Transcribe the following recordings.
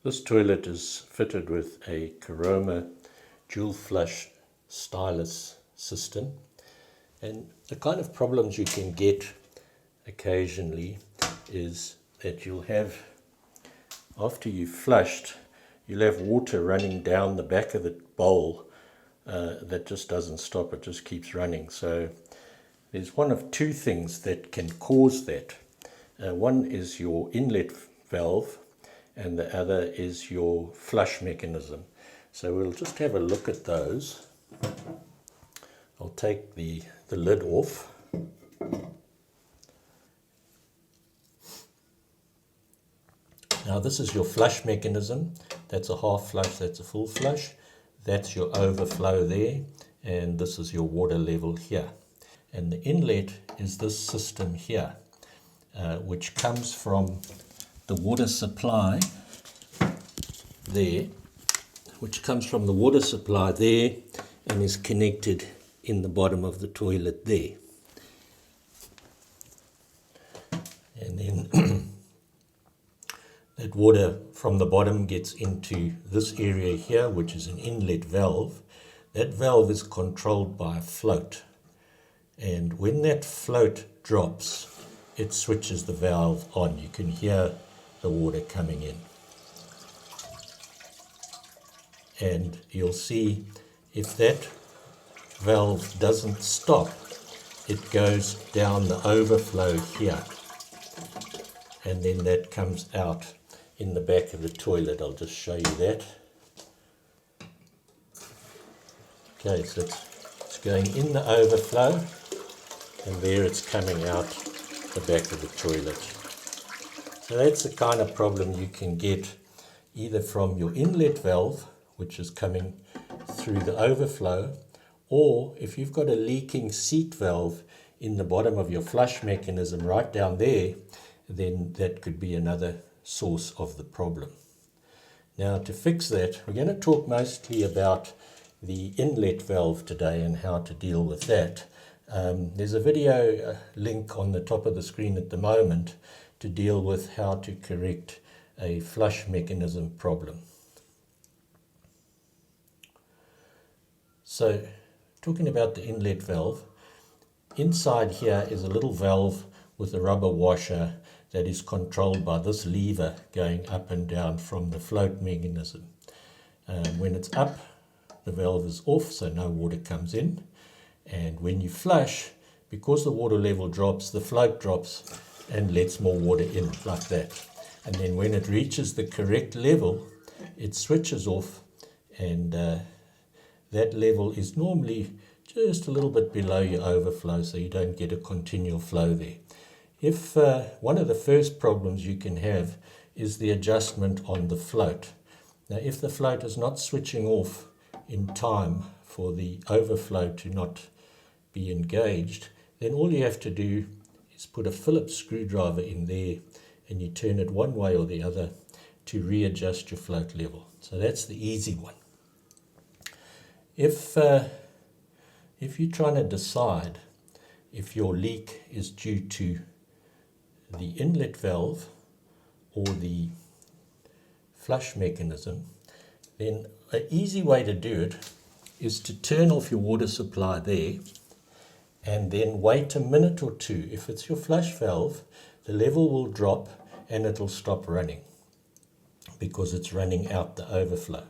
This toilet is fitted with a Caroma dual flush stylus cistern, and the kind of problems you can get occasionally is that you'll have, after you've flushed, you'll have water running down the back of the bowl that just doesn't stop, it just keeps running. So there's one of two things that can cause that. One is your inlet valve, and the other is your flush mechanism. So we'll just have a look at those. I'll take the lid off. Now this is your flush mechanism. That's a half flush, that's a full flush. That's your overflow there, and this is your water level here. And the inlet is this system here, which comes from the water supply there, and is connected in the bottom of the toilet there. And then that water from the bottom gets into this area here, which is an inlet valve. That valve is controlled by a float, and when that float drops, it switches the valve on. You can hear the water coming in, and you'll see if that valve doesn't stop, it goes down the overflow here, and then that comes out in the back of the toilet. I'll just show you that. Okay, so it's going in the overflow, and there it's coming out the back of the toilet. So that's the kind of problem you can get either from your inlet valve, which is coming through the overflow, or if you've got a leaking seat valve in the bottom of your flush mechanism right down there, then that could be another source of the problem. Now, to fix that, we're going to talk mostly about the inlet valve today and how to deal with that. There's a video link on the top of the screen at the moment to deal with how to correct a flush mechanism problem. So, talking about the inlet valve, inside here is a little valve with a rubber washer that is controlled by this lever going up and down from the float mechanism. When it's up, the valve is off, so no water comes in. And when you flush, because the water level drops, the float drops and lets more water in, like that. And then when it reaches the correct level, it switches off, and that level is normally just a little bit below your overflow, so you don't get a continual flow there. If one of the first problems you can have is the adjustment on the float. Now, if the float is not switching off in time for the overflow to not be engaged, then all you have to do is put a Phillips screwdriver in there, and you turn it one way or the other to readjust your float level. So that's the easy one. If you're trying to decide if your leak is due to the inlet valve or the flush mechanism, then an easy way to do it is to turn off your water supply there and then wait a minute or two. If it's your flush valve, the level will drop and it'll stop running because it's running out the overflow.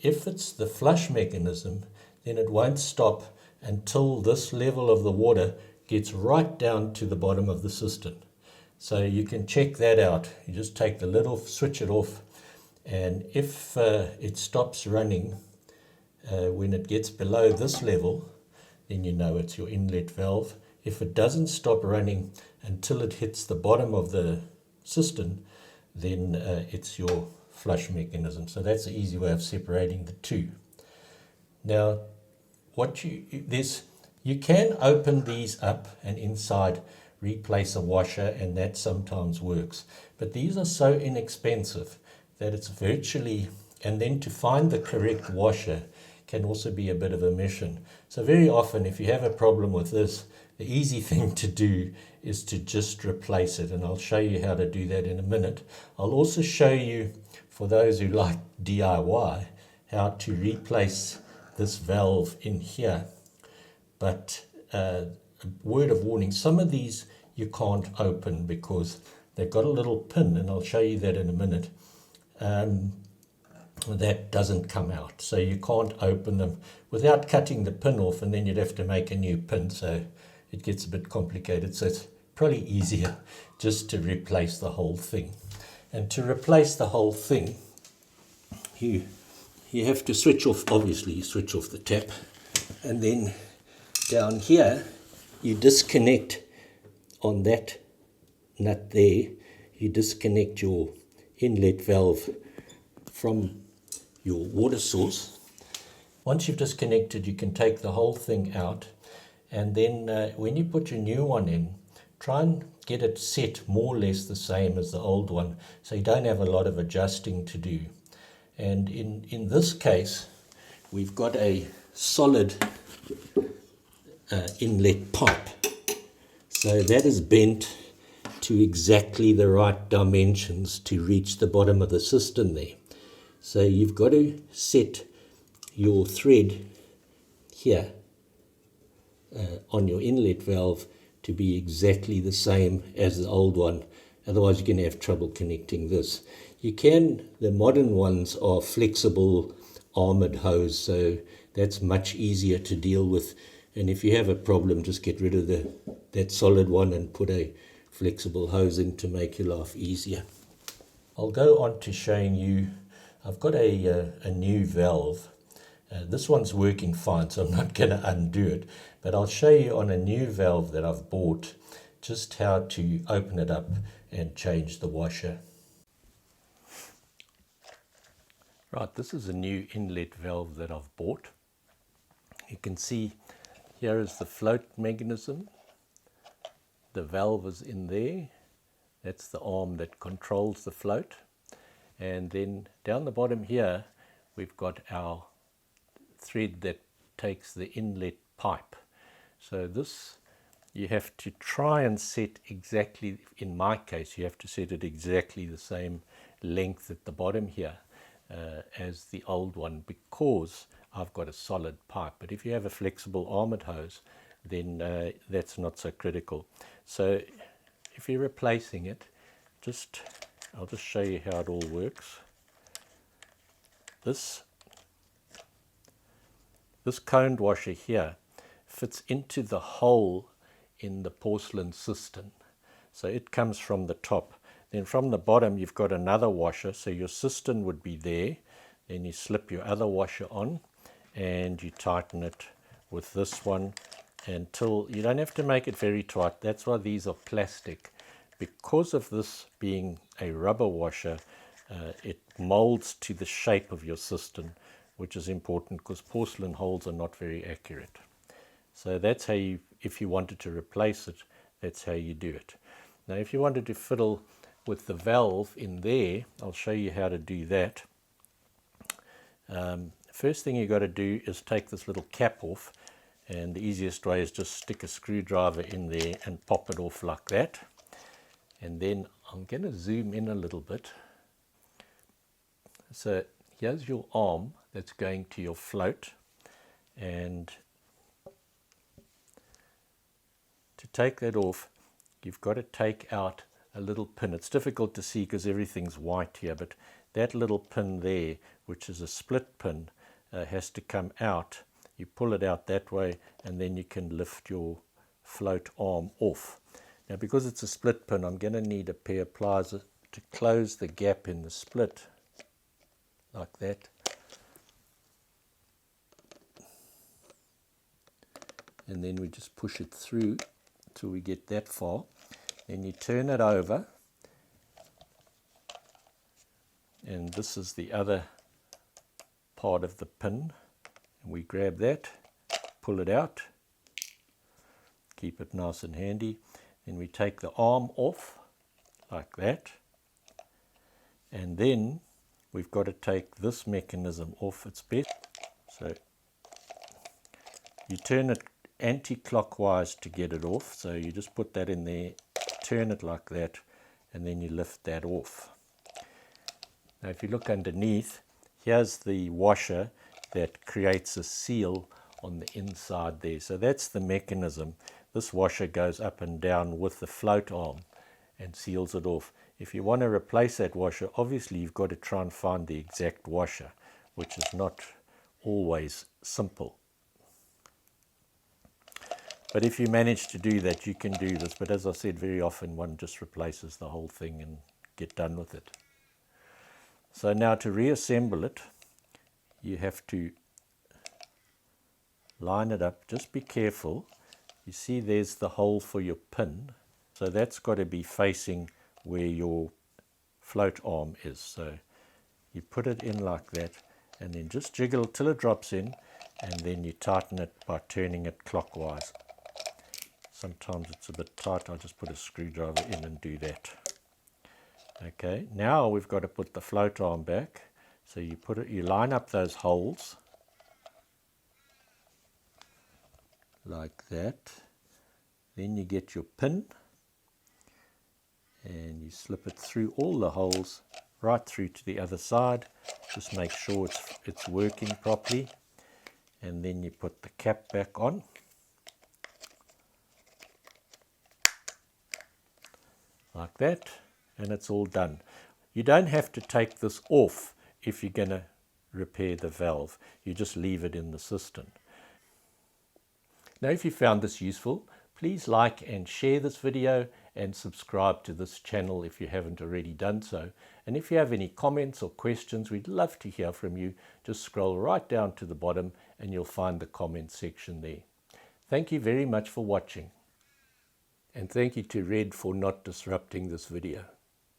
If it's the flush mechanism, then it won't stop until this level of the water gets right down to the bottom of the cistern. So you can check that out. You just take the lid off, switch it off, and if it stops running when it gets below this level, then you know it's your inlet valve. If it doesn't stop running until it hits the bottom of the cistern, then it's your flush mechanism. So that's an easy way of separating the two. Now, you can open these up and inside replace a washer, and that sometimes works. But these are so inexpensive that it's virtually, and then to find the correct washer can also be a bit of a mission. So very often, if you have a problem with this, The easy thing to do is to just replace it, and I'll show you how to do that in a minute. I'll also show you, for those who like DIY, how to replace this valve in here. But a word of warning, some of these you can't open because they've got a little pin, and I'll show you that in a minute, that doesn't come out. So you can't open them without cutting the pin off, and then you'd have to make a new pin. So it gets a bit complicated. So it's probably easier just to replace the whole thing. And to replace the whole thing, you have to switch off, obviously you switch off the tap, and then down here you disconnect on that nut there, you disconnect your inlet valve from your water source. Once you've disconnected, you can take the whole thing out, and then when you put your new one in, try and get it set more or less the same as the old one, so you don't have a lot of adjusting to do. And in this case, we've got a solid inlet pipe. So that is bent to exactly the right dimensions to reach the bottom of the cistern there. So you've got to set your thread here on your inlet valve to be exactly the same as the old one. Otherwise you're going to have trouble connecting this. The modern ones are flexible armored hose, so that's much easier to deal with. And if you have a problem, just get rid of that solid one and put a flexible hose in to make your life easier. I'll go on to showing you, I've got a new valve. This one's working fine, so I'm not going to undo it, but I'll show you on a new valve that I've bought just how to open it up and change the washer. Right, this is a new inlet valve that I've bought. You can see here is the float mechanism. The valve is in there. That's the arm that controls the float. And then down the bottom here, we've got our thread that takes the inlet pipe. So this, you have to try and set exactly, in my case, you have to set it exactly the same length at the bottom here as the old one, because I've got a solid pipe. But if you have a flexible armored hose, then that's not so critical. So if you're replacing it, I'll just show you how it all works. This coned washer here fits into the hole in the porcelain cistern. So it comes from the top. Then from the bottom you've got another washer, so your cistern would be there. Then you slip your other washer on and you tighten it with this one until you don't have to make it very tight. That's why these are plastic. Because of this being a rubber washer, it molds to the shape of your cistern, which is important because porcelain holes are not very accurate. So that's how you, if you wanted to replace it, that's how you do it. Now if you wanted to fiddle with the valve in there, I'll show you how to do that. First thing you've got to do is take this little cap off, and the easiest way is just stick a screwdriver in there and pop it off like that. And then I'm going to zoom in a little bit. So here's your arm that's going to your float, and to take that off you've got to take out a little pin. It's difficult to see because everything's white here, but that little pin there, which is a split pin, has to come out. You pull it out that way and then you can lift your float arm off. Now because it's a split pin, I'm going to need a pair of pliers to close the gap in the split like that. And then we just push it through till we get that far. Then you turn it over, and this is the other part of the pin, and we grab that, pull it out, keep it nice and handy. Then we take the arm off like that, and then we've got to take this mechanism off its best. So you turn it anti-clockwise to get it off. So you just put that in there, turn it like that, and then you lift that off. Now if you look underneath, here's the washer that creates a seal on the inside there. So that's the mechanism. This washer goes up and down with the float arm and seals it off. If you want to replace that washer, obviously you've got to try and find the exact washer, which is not always simple. But if you manage to do that, you can do this. But as I said, very often one just replaces the whole thing and get done with it. So now to reassemble it, you have to line it up. Just be careful. You see there's the hole for your pin. So that's got to be facing where your float arm is. So you put it in like that and then just jiggle till it drops in, and then you tighten it by turning it clockwise. Sometimes it's a bit tight. I'll just put a screwdriver in and do that. Okay, now we've got to put the float arm back. So you put it, you line up those holes like that. Then you get your pin and you slip it through all the holes right through to the other side. Just make sure it's working properly, and then you put the cap back on. Like that, and it's all done. You don't have to take this off if you're going to repair the valve. You just leave it in the cistern. Now if you found this useful, please like and share this video and subscribe to this channel if you haven't already done so. And if you have any comments or questions, we'd love to hear from you. Just scroll right down to the bottom and you'll find the comments section there. Thank you very much for watching. And thank you to Red for not disrupting this video.